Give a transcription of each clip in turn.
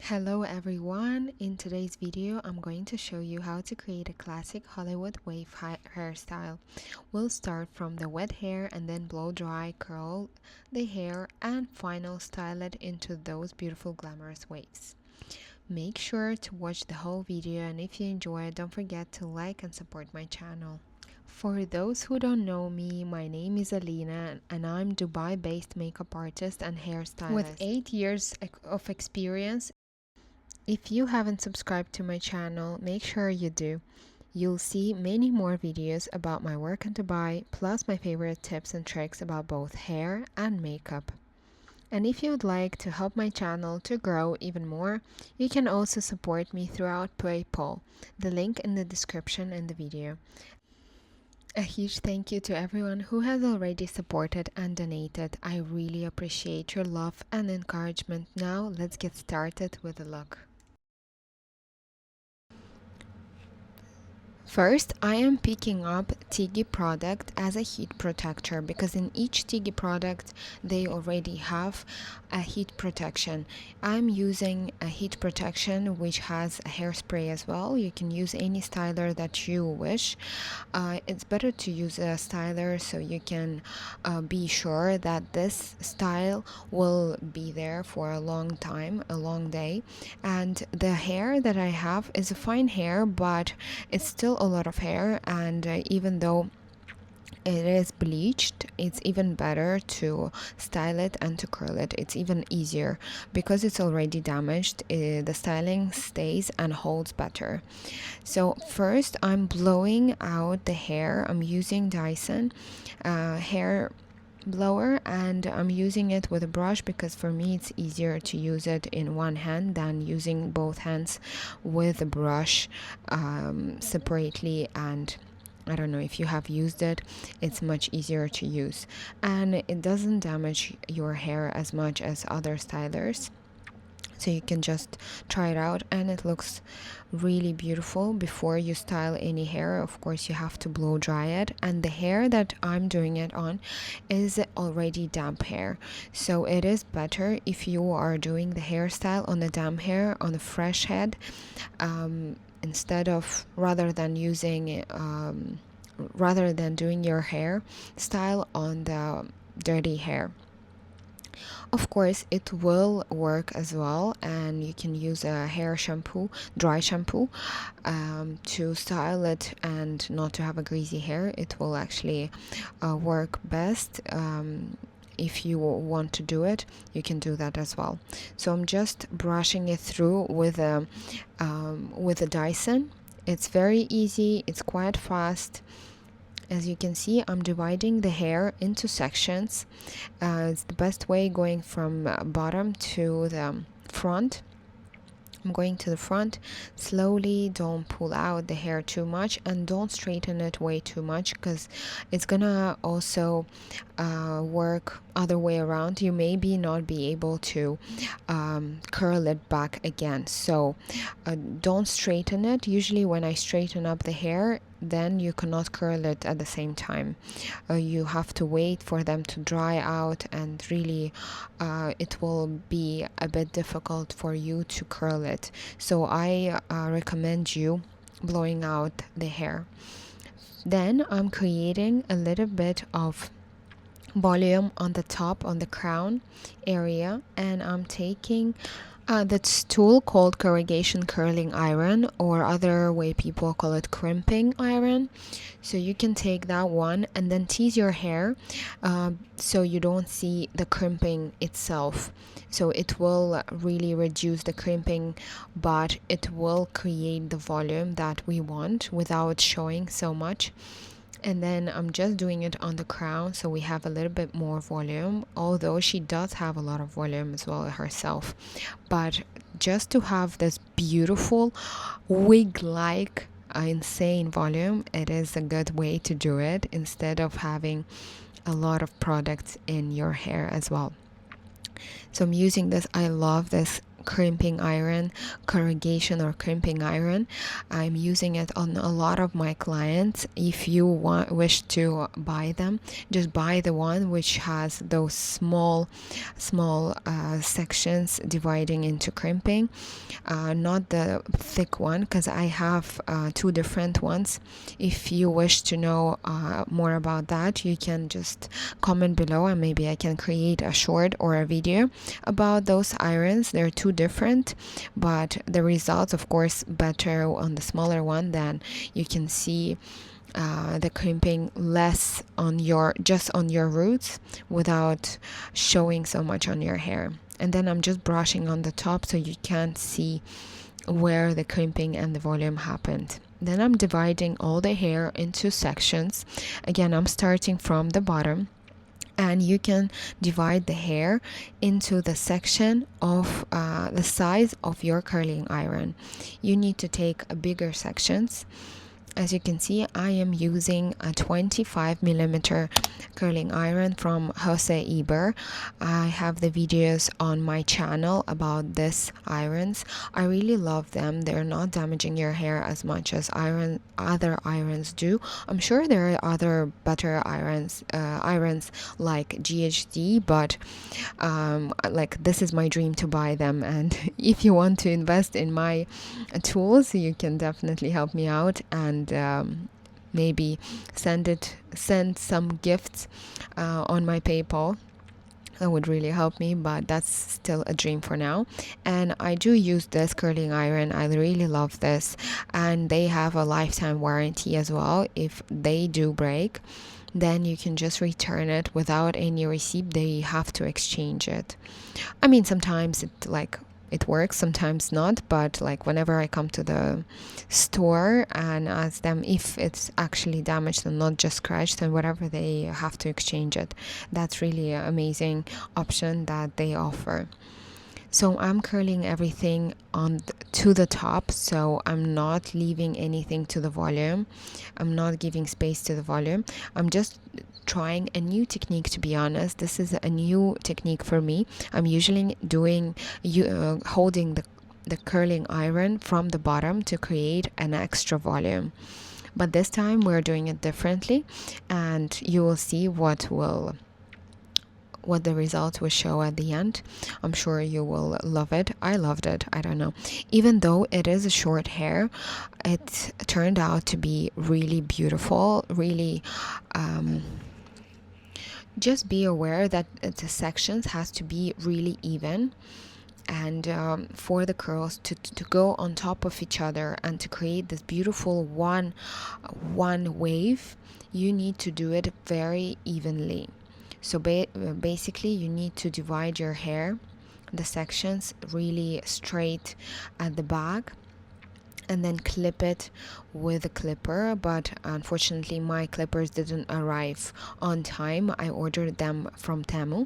Hello everyone, in today's video I'm going to show you how to create a classic Hollywood wave hairstyle. We'll start from the wet hair and then blow dry, curl the hair and final style it into those beautiful glamorous waves. Make sure to watch the whole video, and if you enjoy it, don't forget to like and support my channel. For those who don't know me, my name is Alina and I'm Dubai-based makeup artist and hairstylist with 8 years of experience. If you haven't subscribed to my channel, make sure you do. You'll see many more videos about my work in Dubai, plus my favorite tips and tricks about both hair and makeup. And if you would like to help my channel to grow even more, you can also support me throughout PayPal, the link in the description in the video. A huge thank you to everyone who has already supported and donated. I really appreciate your love and encouragement. Now let's get started with the look. First, I am picking up TIGI product as a heat protector because in each TIGI product they already have a heat protection. I'm using a heat protection which has a hairspray as well. You can use any styler that you wish. It's better to use a styler so you can be sure that this style will be there for a long time, a long day. And the hair that I have is a fine hair, but it's still a lot of hair, and even though it is bleached, it's even better to style it and to curl it. It's even easier because it's already damaged. The styling stays and holds better. So first I'm blowing out the hair. I'm using Dyson hair blower, and I'm using it with a brush because for me it's easier to use it in one hand than using both hands with a brush separately. And I don't know if you have used it, it's much easier to use and it doesn't damage your hair as much as other stylers. So you can just try it out, and it looks really beautiful. Before you style any hair, of course you have to blow dry it, and the hair that I'm doing it on is already damp hair, so it is better if you are doing the hairstyle on the damp hair on a fresh head, instead of rather than doing your hair style on the dirty hair. Of course, it will work as well, and you can use a hair shampoo, dry shampoo, to style it and not to have a greasy hair. It will actually work best. If you want to do it, you can do that as well. So I'm just brushing it through with a Dyson. It's very easy. It's quite fast. As you can see, I'm dividing the hair into sections. It's the best way, going from bottom to the front. I'm going to the front slowly. Don't pull out the hair too much, and don't straighten it way too much because it's gonna also work other way around. You maybe not be able to curl it back again, so don't straighten it. Usually when I straighten up the hair, then you cannot curl it at the same time. You have to wait for them to dry out, and really it will be a bit difficult for you to curl it. So I recommend you blowing out the hair. Then I'm creating a little bit of volume on the top, on the crown area, and I'm taking this tool called corrugation curling iron, or other way people call it crimping iron. So you can take that one and then tease your hair so you don't see the crimping itself. So it will really reduce the crimping, but it will create the volume that we want without showing so much. And then I'm just doing it on the crown, so we have a little bit more volume, although she does have a lot of volume as well herself. But just to have this beautiful wig-like insane volume, it is a good way to do it instead of having a lot of products in your hair as well. So I'm using this. I love this crimping iron, corrugation or crimping iron. I'm using it on a lot of my clients. If you wish to buy them, just buy the one which has those small sections dividing into crimping, not the thick one, because I have two different ones. If you wish to know more about that, you can just comment below and maybe I can create a short or a video about those irons. They're two different, but the results, of course, better on the smaller one. Then you can see the crimping less on your roots without showing so much on your hair. And then I'm just brushing on the top so you can't see where the crimping and the volume happened. Then I'm dividing all the hair into sections. Again, I'm starting from the bottom, and you can divide the hair into the section of the size of your curling iron. You need to take bigger sections. As you can see, I am using a 25 millimeter curling iron from Jose Eber. I have the videos on my channel about this irons. I really love them. They're not damaging your hair as much as other irons do. I'm sure there are other better irons like GHD, but like, this is my dream to buy them. And if you want to invest in my tools, you can definitely help me out and maybe send some gifts on my PayPal. That would really help me, but that's still a dream for now. And I do use this curling iron. I really love this, and they have a lifetime warranty as well. If they do break, then you can just return it without any receipt. They have to exchange it. I mean, sometimes it works, sometimes not, but like, whenever I come to the store and ask them if it's actually damaged and not just scratched and whatever, they have to exchange it. That's really an amazing option that they offer. So I'm curling everything to the top, so I'm not leaving anything to the volume. I'm not giving space to the volume. I'm just trying a new technique, to be honest. This is a new technique for me. I'm usually holding the curling iron from the bottom to create an extra volume, but this time we're doing it differently, and you will see what the results will show at the end. I'm sure you will love it. I loved it. I don't know. Even though it is a short hair, it turned out to be really beautiful. Really, just be aware that the sections has to be really even, and for the curls to go on top of each other and to create this beautiful one wave, you need to do it very evenly. So basically, you need to divide your hair, the sections, really straight at the back, and then clip it with a clipper. But unfortunately, my clippers didn't arrive on time. I ordered them from Temu,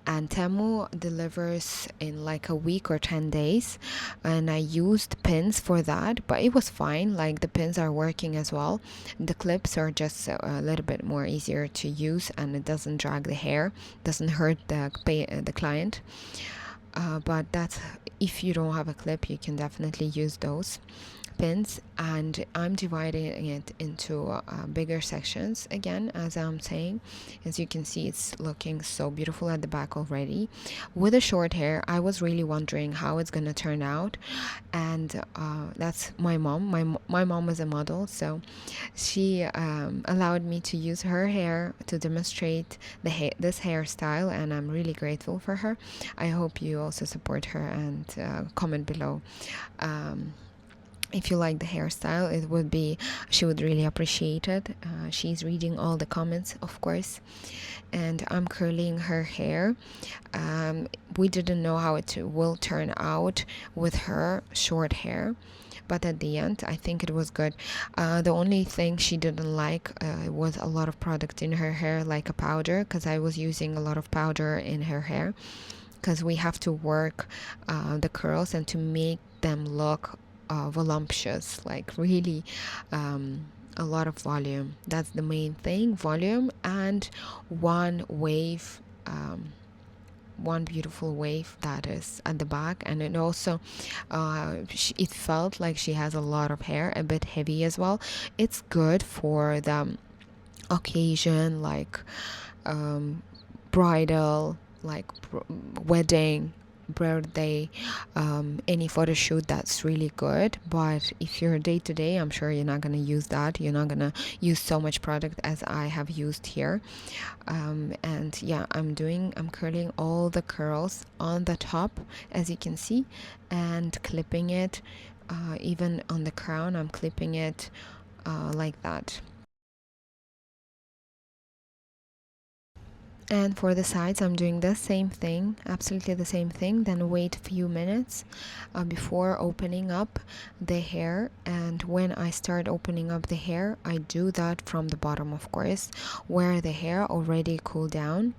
and Temu delivers in like a week or 10 days, and I used pins for that, but it was fine. Like, the pins are working as well. The clips are just a little bit more easier to use, and it doesn't drag the hair, doesn't hurt the client. But that's, if you don't have a clip, you can definitely use those pins. And I'm dividing it into bigger sections again, as I'm saying. As you can see, it's looking so beautiful at the back already. With the short hair, I was really wondering how it's gonna turn out, and that's my mom. My mom was a model, so she allowed me to use her hair to demonstrate this hairstyle, and I'm really grateful for her. I hope you also support her, and comment below if you like the hairstyle. She would really appreciate it. She's reading all the comments, of course. And I'm curling her hair. We didn't know how it will turn out with her short hair, but at the end, I think it was good. The only thing she didn't like was a lot of product in her hair, like a powder, because I was using a lot of powder in her hair, because we have to work the curls and to make them look voluptuous, like really a lot of volume. That's the main thing, volume and one wave one beautiful wave that is at the back, and it also it felt like she has a lot of hair, a bit heavy as well. It's good for the occasion, like bridal, like wedding, birthday, any photo shoot. That's really good. But if you're day to day, I'm sure you're not going to use that. You're not going to use so much product as I have used here. And yeah, I'm curling all the curls on the top, as you can see, and clipping it. Even on the crown, I'm clipping it like that. And for the sides, I'm doing the same thing, absolutely the same thing. Then wait a few minutes before opening up the hair. And when I start opening up the hair, I do that from the bottom, of course, where the hair already cooled down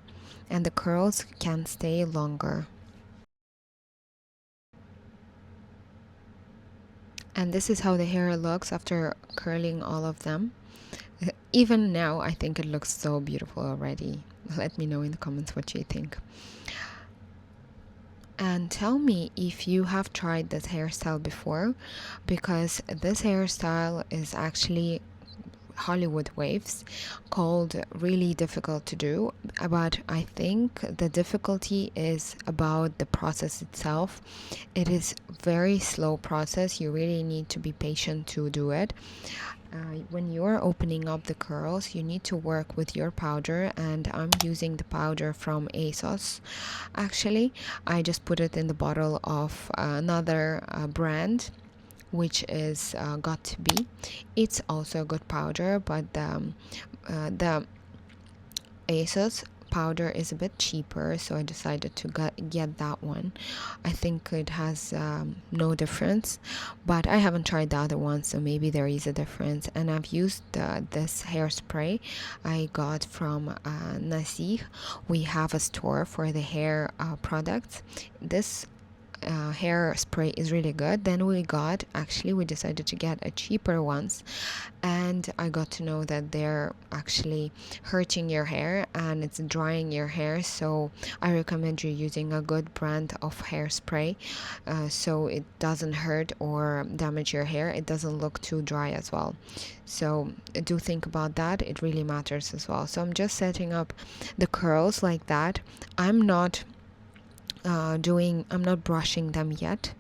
and the curls can stay longer. And this is how the hair looks after curling all of them. Even now, I think it looks so beautiful already. Let me know in the comments what you think. And tell me if you have tried this hairstyle before, because this hairstyle is actually Hollywood waves, called really difficult to do. But I think the difficulty is about the process itself. It is very slow process. You really need to be patient to do it. When you're opening up the curls, you need to work with your powder, and I'm using the powder from ASOS. Actually, I just put it in the bottle of another brand, which is Got to Be. It's also a good powder, but the ASOS powder is a bit cheaper, so I decided to get that one. I think it has no difference, but I haven't tried the other one, so maybe there is a difference. And I've used this hairspray I got from Nasih. We have a store for the hair products. This hairspray is really good. Then we decided to get a cheaper ones, and I got to know that they're actually hurting your hair and it's drying your hair. So I recommend you using a good brand of hairspray, so it doesn't hurt or damage your hair. It doesn't look too dry as well. So do think about that. It really matters as well. So I'm just setting up the curls like that. I'm not brushing them yet.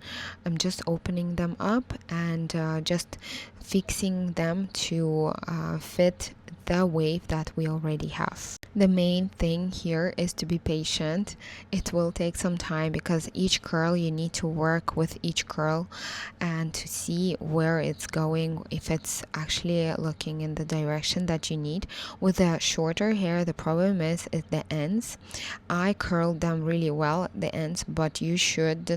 I'm just opening them up and just fixing them to fit the wave that we already have. The main thing here is to be patient. It will take some time because each curl, you need to work with each curl and to see where it's going, if it's actually looking in the direction that you need. With the shorter hair, the problem is the ends. I curled them really well, the ends, but you should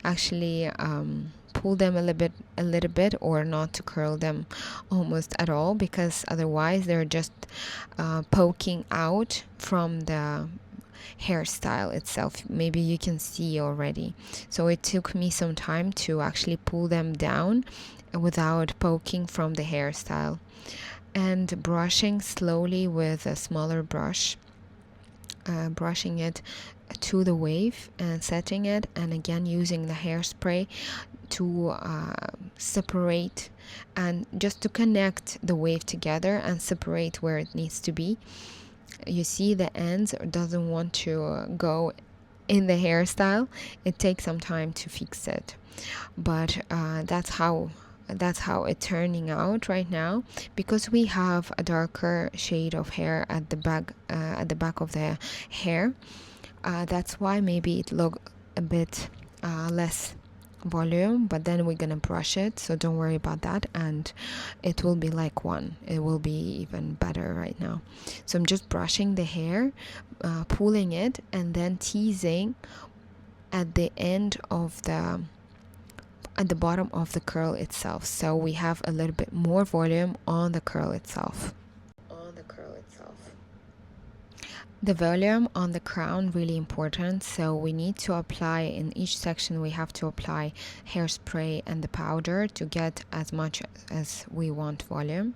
actually pull them a little bit, or not to curl them almost at all, because otherwise they're just poking out from the hairstyle itself. Maybe you can see already. So it took me some time to actually pull them down without poking from the hairstyle, and brushing slowly with a smaller brush, brushing it to the wave and setting it, and again using the hairspray to separate and just to connect the wave together and separate where it needs to be. You see the ends doesn't want to go in the hairstyle. It takes some time to fix it, but that's how it's turning out right now, because we have a darker shade of hair at the back of the hair. That's why maybe it look a bit less volume, but then we're gonna brush it, so don't worry about that, and it will be like one. It will be even better right now. So I'm just brushing the hair, pulling it, and then teasing at the end of at the bottom of the curl itself, so we have a little bit more volume on the curl itself. The volume on the crown really important, so we need to apply in each section. We have to apply hairspray and the powder to get as much as we want volume.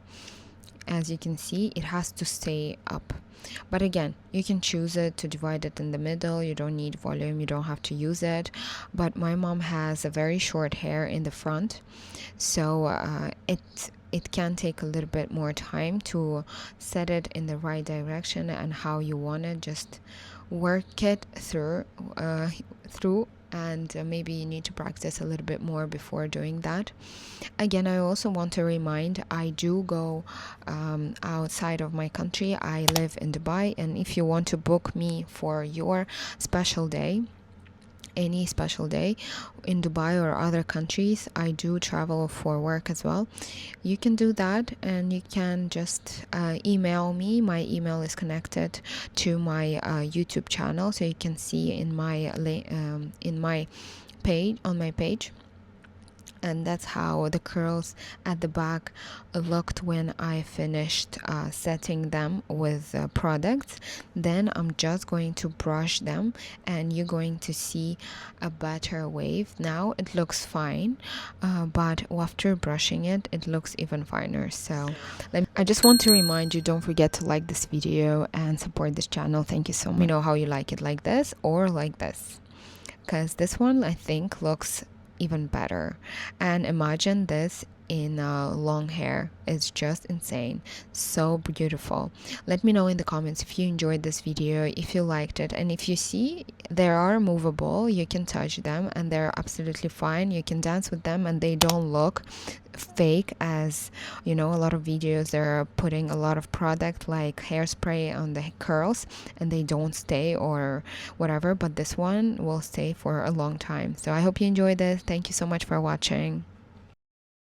as you can see, it has to stay up. But again, you can choose it to divide it in the middle. You don't need volume, you don't have to use it. But my mom has a very short hair in the front, so it can take a little bit more time to set it in the right direction and how you want it. Just work it through and maybe you need to practice a little bit more before doing that. Again, I also want to remind, I do go outside of my country. I live in Dubai, and if you want to book me for your special day, any special day in Dubai or other countries, I do travel for work as well. You can do that, and you can just email me. My email is connected to my YouTube channel, so you can see in my page, on my page. And that's how the curls at the back looked when I finished setting them with products. Then I'm just going to brush them, and you're going to see a better wave. Now it looks fine, but after brushing it, it looks even finer. So I just want to remind you, don't forget to like this video and support this channel. Thank you so much. Let me know how you like it, like this or like this, because this one I think looks even better. And imagine this in long hair. It's just insane, so beautiful. Let me know in the comments if you enjoyed this video, if you liked it, and if you see they are movable, you can touch them and they're absolutely fine. You can dance with them and they don't look fake, as you know, a lot of videos they're putting a lot of product like hairspray on the curls and they don't stay or whatever, but this one will stay for a long time. So I hope you enjoyed this. Thank you so much for watching.